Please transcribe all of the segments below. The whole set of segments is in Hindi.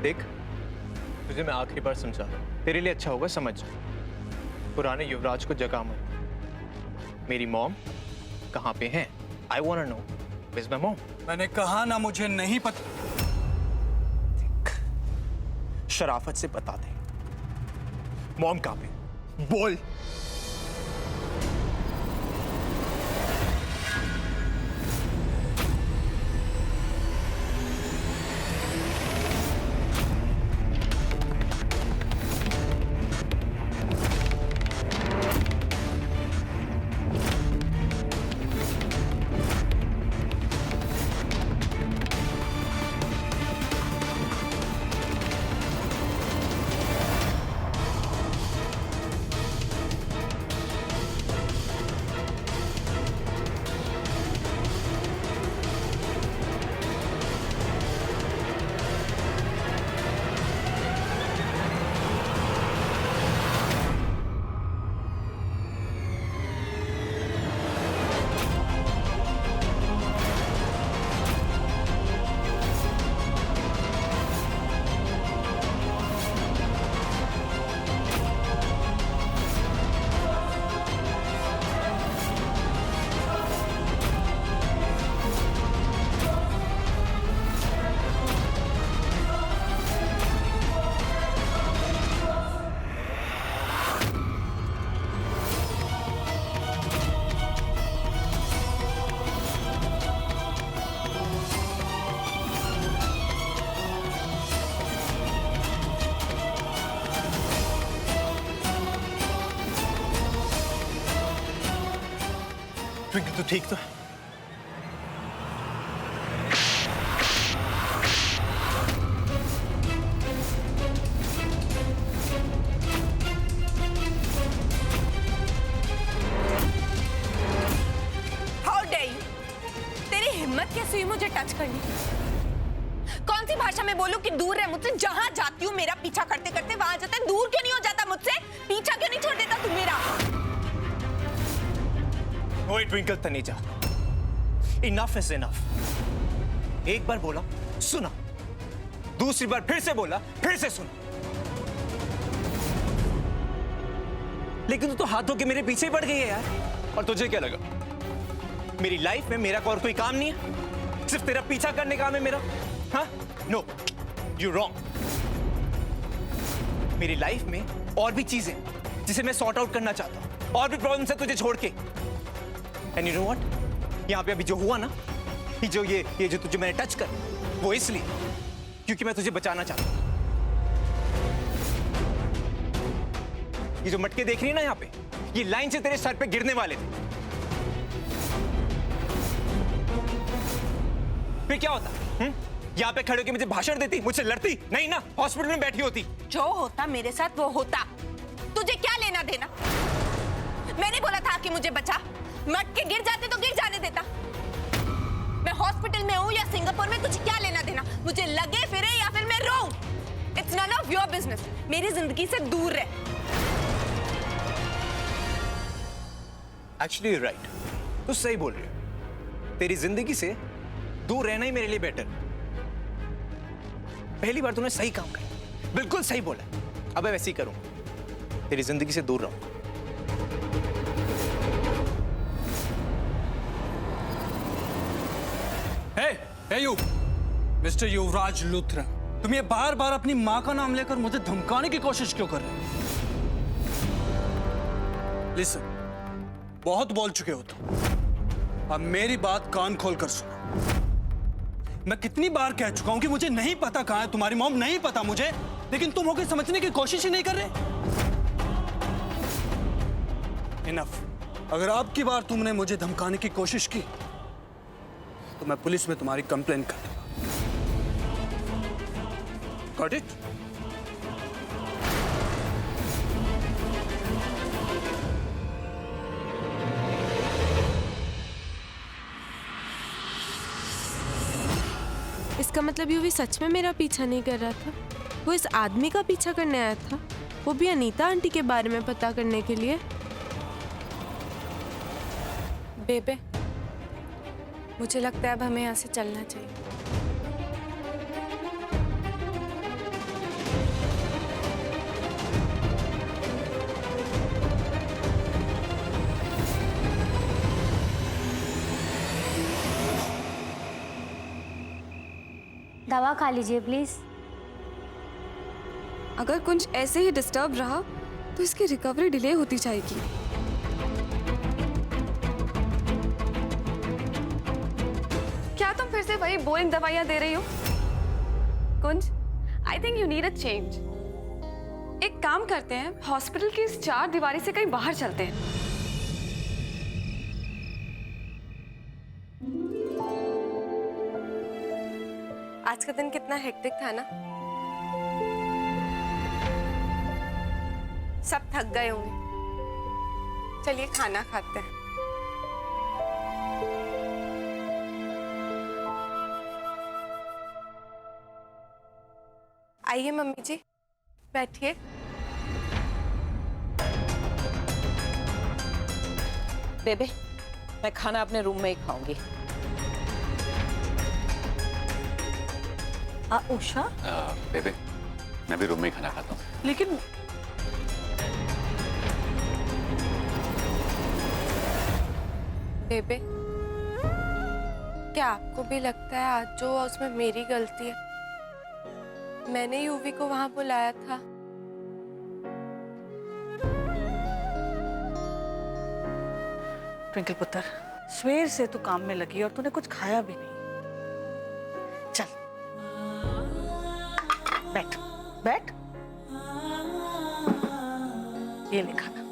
देख, तुझे मैं आखिरी बार समझा रहा हूं, तेरे लिए अच्छा होगा समझ। पुराने युवराज को जगा मत। मेरी मॉम कहाँ पे हैं? I want to know, where is my mom? मैंने कहा ना मुझे नहीं पता। शराफत से बता दे, मॉम कहाँ पे? बोल। ट्विंकल तो ठीक तो है। How dare you? तेरी हिम्मत कैसे हुई मुझे टच करने? कौन सी भाषा में बोलूं कि दूर रह मुझसे? जहां जाती हूँ मेरा पीछा करते करते वहां जाता है। दूर क्यों नहीं हो जाता मुझसे? पीछा क्यों नहीं छोड़ देता तू मेरा? ओए twinkle Taneja, enough is enough. एक बार बोला सुना, दूसरी बार फिर से बोला फिर से सुना। लेकिन तू तो हाथों के मेरे पीछे ही पड़ गई है यार। और तुझे क्या लगा मेरी लाइफ में मेरा और कोई काम नहीं है? सिर्फ तेरा पीछा करने का काम है मेरा? हाँ? No, you wrong. मेरी लाइफ में और भी चीजें जिसे मैं सॉर्ट आउट करना चाहता हूं, और भी प्रॉब्लम्स है तुझे छोड़ के। एंड यू नो व्हाट, यहाँ पे अभी जो हुआ ना, ये जो तुझे मैंने टच कर, वो इसलिए क्योंकि मैं तुझे बचाना चाहता हूँ। ये जो मटके देख रही है ना यहाँ पे, ये लाइन से तेरे सर पे गिरने वाले थे। फिर क्या होता? यहाँ पे खड़े होकर मुझे भाषण देती, मुझसे लड़ती? नहीं ना, हॉस्पिटल में बैठी होती। जो होता मेरे साथ वो होता। तुझे क्या लेना देना? मैंने बोला था कि मुझे बचा। मटके गिर जाते तो गिर जाने देता। मैं हॉस्पिटल में हूँ या सिंगापुर में, तुझे क्या लेना देना? मुझे लगे फिरे या फिर मैं रोऊं, it's none of your business. मेरी जिंदगी से दूर रह। एक्चुअली यू राइट, तू सही बोल रही है। तेरी जिंदगी से दूर रहना ही मेरे लिए बेटर। पहली बार तूने सही काम किया, बिल्कुल सही बोला। अब मैं वैसे ही करूं, तेरी जिंदगी से दूर रहूंगा। हे यू मिस्टर युवराज लूथरा, तुम ये बार बार अपनी मां का नाम लेकर मुझे धमकाने की कोशिश क्यों कर रहे हो? लिसन, बहुत बोल चुके हो तुम। अब मेरी बात कान खोल कर सुनो। मैं कितनी बार कह चुका हूं कि मुझे नहीं पता कहां है तुम्हारी मॉम, नहीं पता मुझे, लेकिन तुम होकर समझने की कोशिश ही नहीं कर रहे। इनफ। अगर अब की बार तुमने मुझे धमकाने की कोशिश की तो मैं पुलिस में तुम्हारी कंप्लेंट कर दूंगा। Got it? इसका मतलब यूवी सच में मेरा पीछा नहीं कर रहा था, वो इस आदमी का पीछा करने आया था, वो भी अनीता आंटी के बारे में पता करने के लिए। बेबे, मुझे लगता है अब हमें यहाँ से चलना चाहिए। दवा खा लीजिए प्लीज। अगर कुछ ऐसे ही डिस्टर्ब रहा तो इसकी रिकवरी डिले होती जाएगी। क्या तुम फिर से वही बोरिंग दवाइयां दे रही हो? Kunj, I think you need a change. एक काम करते हैं, हॉस्पिटल की इस चार दीवारी से कहीं बाहर चलते हैं। आज का दिन कितना हेक्टिक था ना। सब थक गए होंगे। चलिए खाना खाते हैं। आइए मम्मी जी, बैठिए। बेबे, मैं खाना अपने रूम में ही खाऊंगी। उषा, बेबे, मैं भी रूम में ही खाना खाता हूँ। लेकिन बेबे, क्या आपको भी लगता है आज जो हुआ उसमें मेरी गलती है? मैंने यूवी को वहां बुलाया था। ट्विंकल पुत्र, सवेर से तू काम में लगी और तूने कुछ खाया भी नहीं। चल बैठ बैठ, ये ले खाना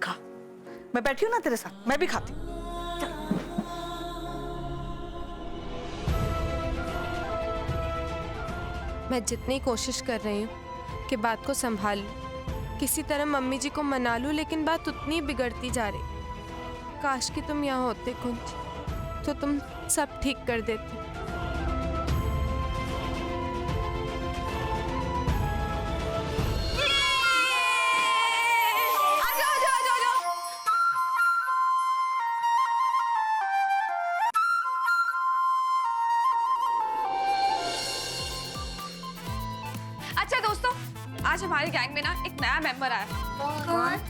खा। मैं बैठी हूं ना तेरे साथ, मैं भी खाती हूँ। मैं जितनी कोशिश कर रही हूँ कि बात को संभाल लूं, किसी तरह मम्मी जी को मना लूं, लेकिन बात उतनी बिगड़ती जा रही। काश कि तुम यहाँ होते कुंज, तो तुम सब ठीक कर देते। अच्छा दोस्तों, आज हमारी गैंग में ना एक नया मेंबर आया। कौन?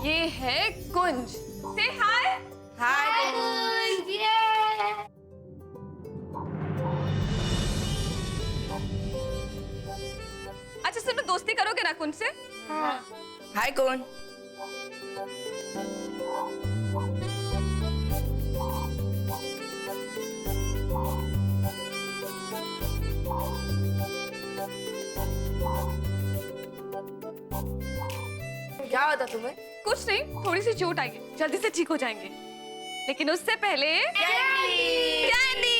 ये है कुंज। से हाय। हाय कुंज। अच्छा सुनो, दोस्ती करोगे ना कुंज से? हाय कौन? क्या होता तुम्हें? कुछ नहीं, थोड़ी सी चोट आई है, जल्दी से ठीक हो जाएंगे। लेकिन उससे पहले कैंडी।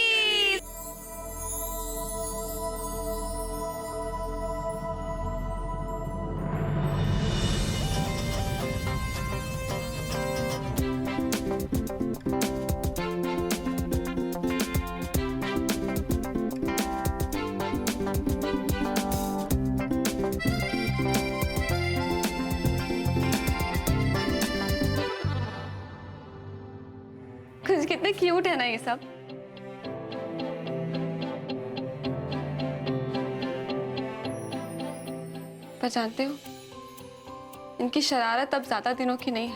कुछ कितने क्यूट है ना ये सब। पर जानते हो, इनकी शरारत अब ज्यादा दिनों की नहीं है।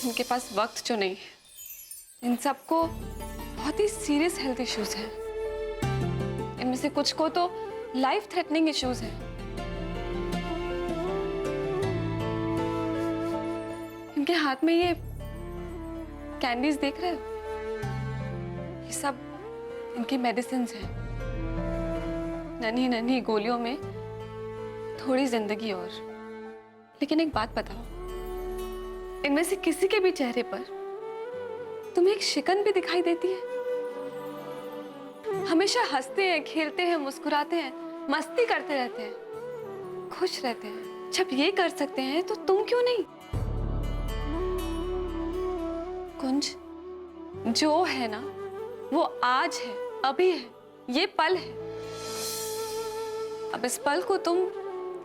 इनके पास वक्त जो नहीं है। इन सबको बहुत ही सीरियस हेल्थ इश्यूज हैं। इनमें से कुछ को तो लाइफ थ्रेटनिंग इश्यूज हैं। इनके हाथ में ये कैंडीज देख रहे हो? ये सब इनकी मेडिसिन्स हैं। नन्ही नन्ही गोलियों में थोड़ी जिंदगी और। लेकिन एक बात बताओ, इनमें से किसी के भी चेहरे पर तुम्हें एक शिकन भी दिखाई देती है? हमेशा हंसते हैं, खेलते हैं, मुस्कुराते हैं, मस्ती करते रहते हैं, खुश रहते हैं। जब ये कर सकते हैं तो तुम क्यों नहीं? कुंज, जो है ना वो आज है, अभी है, ये पल है। अब इस पल को तुम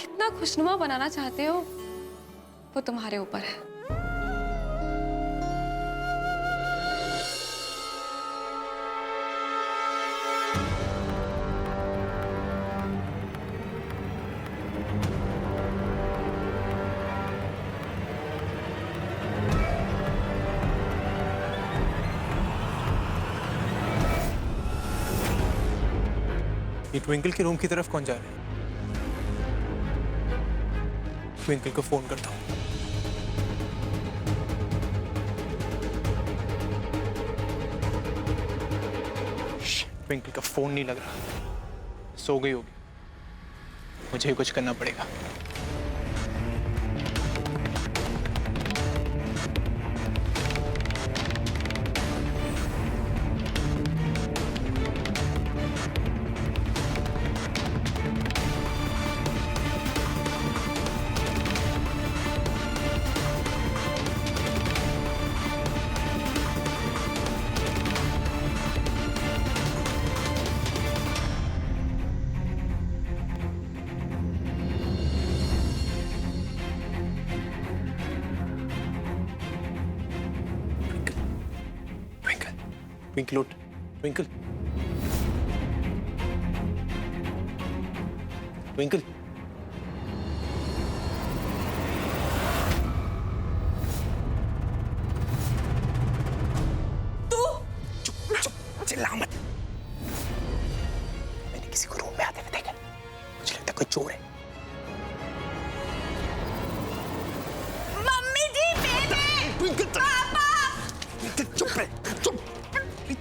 कितना खुशनुमा बनाना चाहते हो वो तुम्हारे ऊपर है। ये ट्विंकल के रूम की तरफ कौन जा रहा है? ट्विंकल को फोन करता हूँ। ट्विंकल का फोन नहीं लग रहा, सो गई होगी। मुझे ही कुछ करना पड़ेगा। ट्विंकल उठ, ट्विंकल, ट्विंकल। तू चुप, चिल्ला मत। मैंने किसी को रूम में आते हुए देखा, मुझे लगता है कोई चोर है। मम्मी जी, बेबे, ट्विंकल, पापा। चुप रहे, चुप।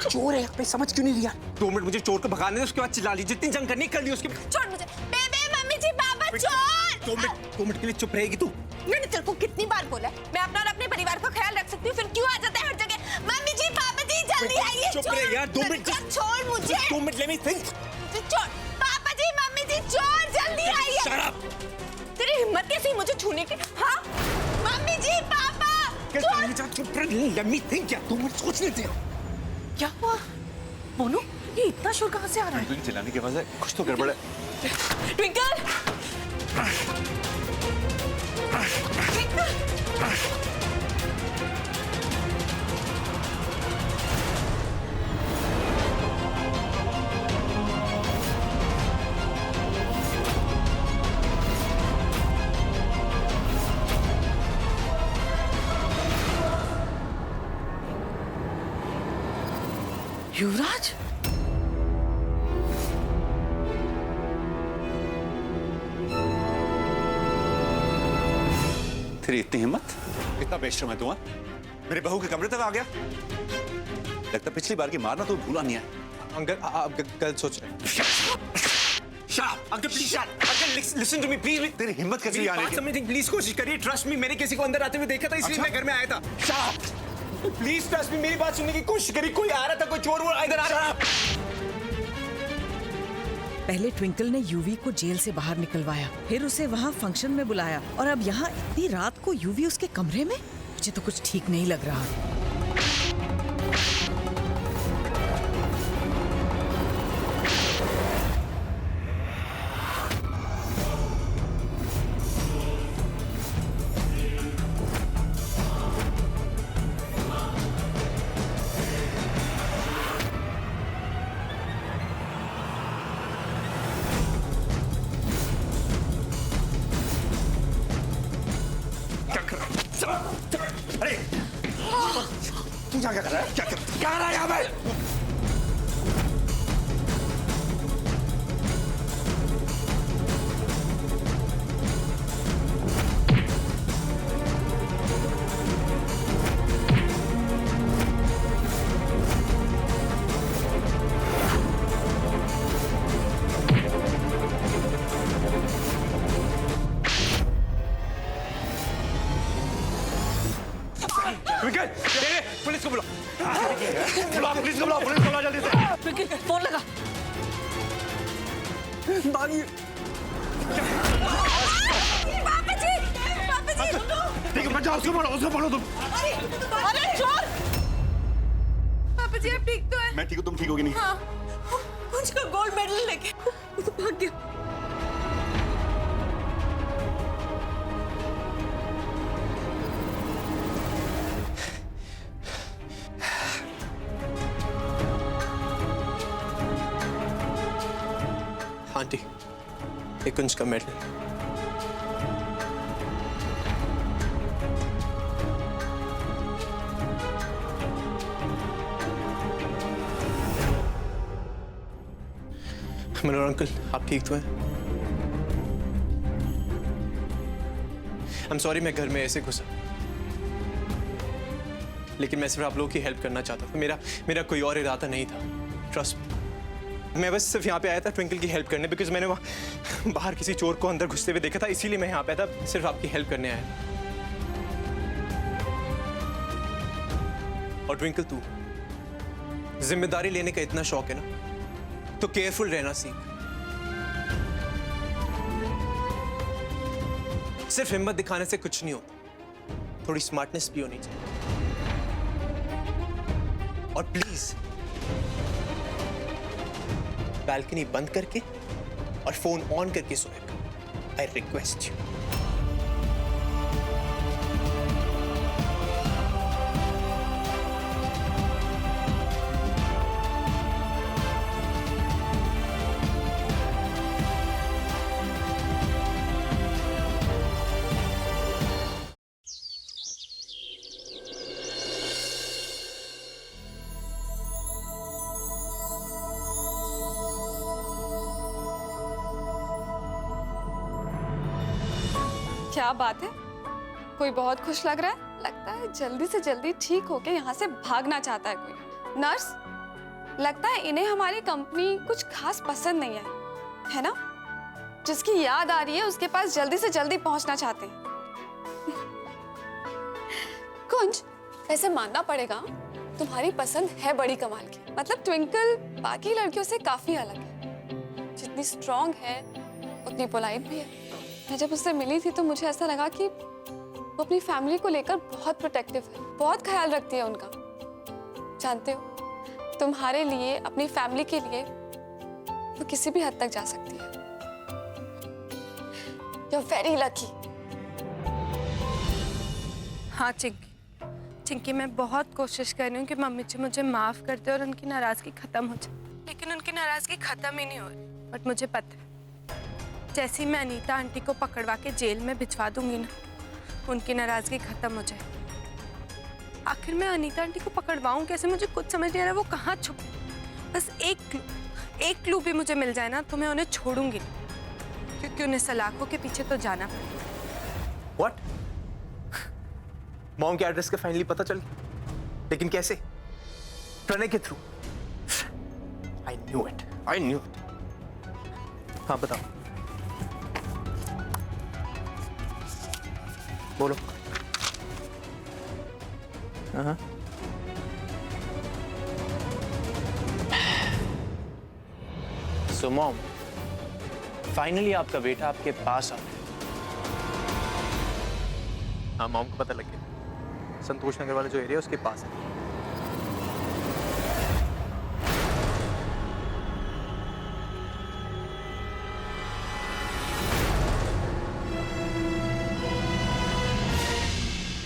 चोर है, मैं समझ क्यों नहीं रही यार? 2 मिनट मुझे चोर को भगाने दे, उसके बाद चिल्ला ली। जितनी जंग करनी कर ली उसके। छोड़ मुझे। बेबे, मम्मी जी, पापा, चोर। 2 मिनट के लिए चुप रहेगी तू? मैंने तेरे को कितनी बार बोला है, मैं अपना और अपने परिवार का ख्याल रख सकती हूँ, फिर क्यों आ जाता है हर जगह? मम्मी जी, पापा जी, जल्दी आइए। चुप रहे यार, 2 मिनट। छोड़ मुझे। 2 मिनट, let me think। छोड़। पापा जी, मम्मी जी, चोर, जल्दी आइए। Shut up। तेरी हिम्मत कैसी मुझे छूने की? हाँ, मम्मी जी, पापा, चोर। चुप रहे, let me think यार, 2 मिनट सोचने दे। क्या हुआ मोनू, ये इतना शोर कहाँ से आ रहा है? ट्विंकल चिल्लाने की आवाज है, कुछ तो गड़बड़ है। ट्विंकल, युवराज, तेरी इतनी हिम्मत, इतना बेशर्म है तू? मेरे बहू के कमरे तक आ गया। लगता पिछली बार की मारना तो भूला नहीं है। अंकल, आप गलत सोच रहे हैं। Shut uncle, please uncle, listen to me please. तेरी हिम्मत कैसे आने की? समझने प्लीज कोशिश करिए, ट्रस्ट मी। मैंने किसी को अंदर आते हुए देखा था, इसलिए मैं घर में आया था। Shut प्लीज ट्रस्ट मी, मेरी बात सुनने की कोशिश करिए। कोई आ रहा था, कोई चोर वोर इधर आ रहा था। पहले ट्विंकल ने यूवी को जेल से बाहर निकलवाया, फिर उसे वहाँ फंक्शन में बुलाया, और अब यहाँ इतनी रात को यूवी उसके कमरे में। मुझे तो कुछ ठीक नहीं लग रहा। अरे तू क्या कर रहा है? क्या कर रहा है यहाँ पे? पुलिस को बुलाओ, पुलिस को बुलाओ, पुलिस को बुलाओ जल्दी से। ट्विंकल, फोन लगा। पापा जी, ठीक है, मत जाओ, उसको पकड़ो तुम। अरे चोर! पापा जी, आप ठीक तो है? मैं ठीक हूँ, तुम ठीक होगी नहीं? हाँ, कुछ का गोल्ड मेडल लेके वो तो भाग गया। आंटी, एक कुंज का मेडल। मनोहर अंकल, आप ठीक तो हैं? I'm sorry मैं घर में ऐसे घुसा, लेकिन मैं सिर्फ आप लोगों की हेल्प करना चाहता था। मेरा कोई और इरादा नहीं था, ट्रस्ट मी। मैं बस सिर्फ यहाँ पे आया था ट्विंकल की हेल्प करने, बिकॉज मैंने वहाँ बाहर किसी चोर को अंदर घुसते हुए देखा था, इसीलिए मैं यहाँ पे आया था, सिर्फ आपकी हेल्प करने आया था। और ट्विंकल, तू जिम्मेदारी लेने का इतना शौक है ना, तो केयरफुल रहना सीख। सिर्फ हिम्मत दिखाने से कुछ नहीं होता, थोड़ी स्मार्टनेस भी होनी चाहिए। और प्लीज बालकनी बंद करके और फोन ऑन करके सोएगा। I request you. क्या बात है, कोई बहुत खुश लग रहा है। लगता है जल्दी से जल्दी ठीक होके यहाँ से भागना चाहता है कोई। नर्स, लगता है इन्हें हमारी कंपनी कुछ खास पसंद नहीं आई है ना। जिसकी याद आ रही है उसके पास जल्दी से जल्दी पहुंचना चाहते हैं। कुंज, ऐसे मानना पड़ेगा तुम्हारी पसंद है बड़ी कमाल की। मतलब ट्विंकल बाकी लड़कियों से काफी अलग है, जितनी स्ट्रांग है उतनी पोलाइट भी है। मैं जब उससे मिली थी तो मुझे ऐसा लगा कि वो अपनी फैमिली को लेकर बहुत प्रोटेक्टिव है, बहुत ख्याल रखती है उनका। जानते हो, तुम्हारे लिए, अपनी फैमिली के लिए वो किसी भी हद तक जा सकती है। You're very lucky। हाँ चिंकी, मैं बहुत कोशिश कर रही हूँ कि मम्मी जी मुझे माफ़ कर दे और उनकी नाराज़गी ख़त्म हो जाए, लेकिन उनकी नाराज़गी ख़त्म ही नहीं हो रही। बट मुझे पता है, जैसे ही मैं अनीता आंटी को पकड़वा के जेल में भिजवा दूंगी ना, उनकी नाराज़गी ख़त्म हो जाए। आखिर मैं अनीता आंटी को पकड़वाऊँ कैसे, मुझे कुछ समझ नहीं आ रहा वो कहाँ छुप। बस एक क्लू भी मुझे मिल जाए ना तो मैं उन्हें छोड़ूंगी नहीं, क्योंकि उन्हें सलाखों के पीछे तो जाना पड़ेगा। व्हाट? मॉम के एड्रेस का फाइनली पता चल गया, लेकिन कैसे? प्रणय के थ्रू। I knew it. हाँ बताओ, बोलो। हाँ, सो मॉम, फाइनली आपका बेटा आपके पास आ गया। हाँ, मॉम को पता लग गया, संतोष नगर वाला जो एरिया उसके पास है।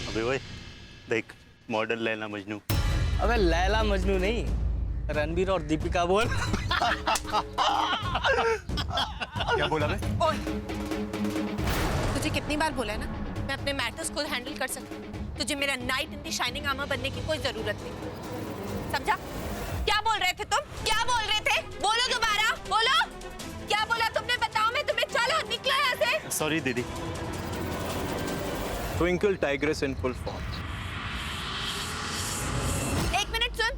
अबे ओए, देख मॉडल लैला मजनू। अबे लैला मजनू नहीं, रणबीर और दीपिका बोल। क्या बोला मैं? ओए, तुझे कितनी बार बोला है ना, मैं अपने मैटर्स खुद हैंडल कर सकती हूँ। तुझे मेरा night in the shining armour बनने की कोई जरूरत नहीं, समझा? क्या बोल रहे थे तुम? क्या बोल रहे थे? बोलो दोबारा, बोलो। क्या बोला तुमने? बताओ, मैं तुम्हें। चलो निकलो यहाँ से। सॉरी दीदी। Twinkle tigress in full form. एक मिनट सुन,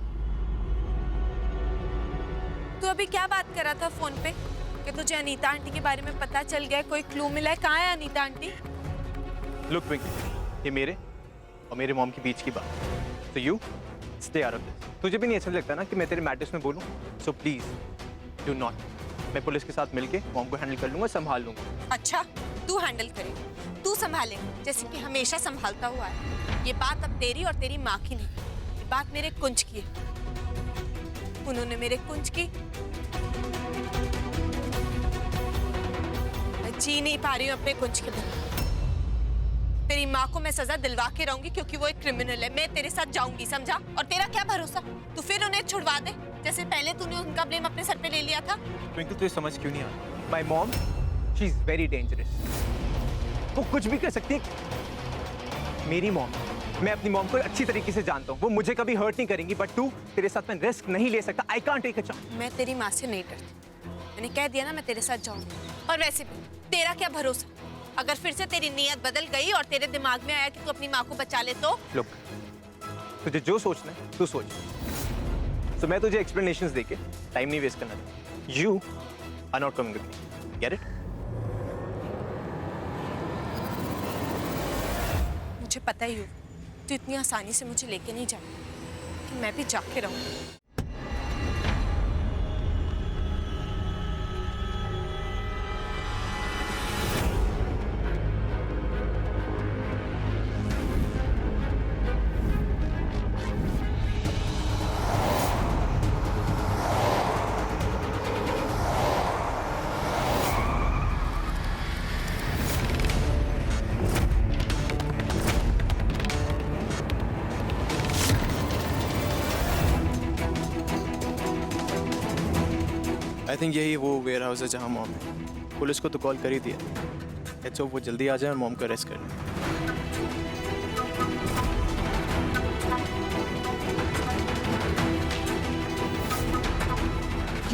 तू अभी क्या बात कर रहा था फोन पे कि तुझे अनीता आंटी के बारे में पता चल गया, कोई क्लू मिला है? कहाँ है अनीता आंटी? लुक ट्विंकल, ये मेरे और मेरे मॉम के बीच की बात, तो you stay out of this. तुझे भी नहीं अच्छा लगता ना कि मैं तेरे मैटर्स में बोलूं, सो प्लीज डू नॉट। मैं पुलिस के साथ मिलके मॉम को हैंडल कर लूंगा, संभाल लूंगा। अच्छा, तू हैंडल करे, तू संभाले, जैसे कि हमेशा संभालता हुआ है। ये बात अब तेरी और तेरी माँ की नहीं, ये बात मेरे कुंज की है। उन्होंने मेरे कुंज की, मैं जी नहीं पा रही हूँ अपने कुंज के बिना। तेरी माँ को मैं सजा दिलवा के रहूंगी क्योंकि वो एक क्रिमिनल है। मैं तेरे साथ जाऊंगी, समझा? और तेरा क्या भरोसा, तू फिर उन्हें छुड़वा दे जैसे पहले तूने उनका ब्लेम अपने सर पे ले लिया था। ट्विंकल, तुझे समझ क्यों नहीं आ रहा? My mom, she is very dangerous. वो कुछ भी कर सकती है। मेरी मॉम, मैं अपनी मॉम को अच्छी तरीके से जानता हूँ, वो मुझे कभी हर्ट नहीं करेंगी, बट तू, तेरे साथ मैं रिस्क नहीं ले सकता। I can't take a chance. मैं तेरी माँ से नहीं डरती, मैंने कह दिया ना मैं तेरे साथ जाऊंगी। और वैसे भी तेरा क्या भरोसा, अगर फिर से तेरी नीयत बदल गई और तेरे दिमाग में आया कि तू अपनी माँ को बचा ले तो? लुक, तुझे जो सोचना है तू सोच। तो मैं तुझे एक्सप्लेनेशंस देके टाइम नहीं वेस्ट करना चाहता। You are not coming with me, get it? मुझे पता ही हो तू इतनी आसानी से मुझे लेके नहीं जाएगा कि मैं भी जाके रहूंगी। आई थिंक यही वो वेयर हाउस है जहाँ मॉम है। पुलिस को तो कॉल कर ही दिया। लेट्स होप वो जल्दी आ जाए और मॉम को अरेस्ट कर ले।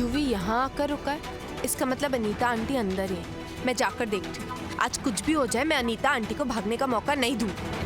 यूवी यहाँ आकर रुका है, इसका मतलब अनीता आंटी अंदर ही है। मैं जाकर देखती हूँ। आज कुछ भी हो जाए मैं अनीता आंटी को भागने का मौका नहीं दूंगी।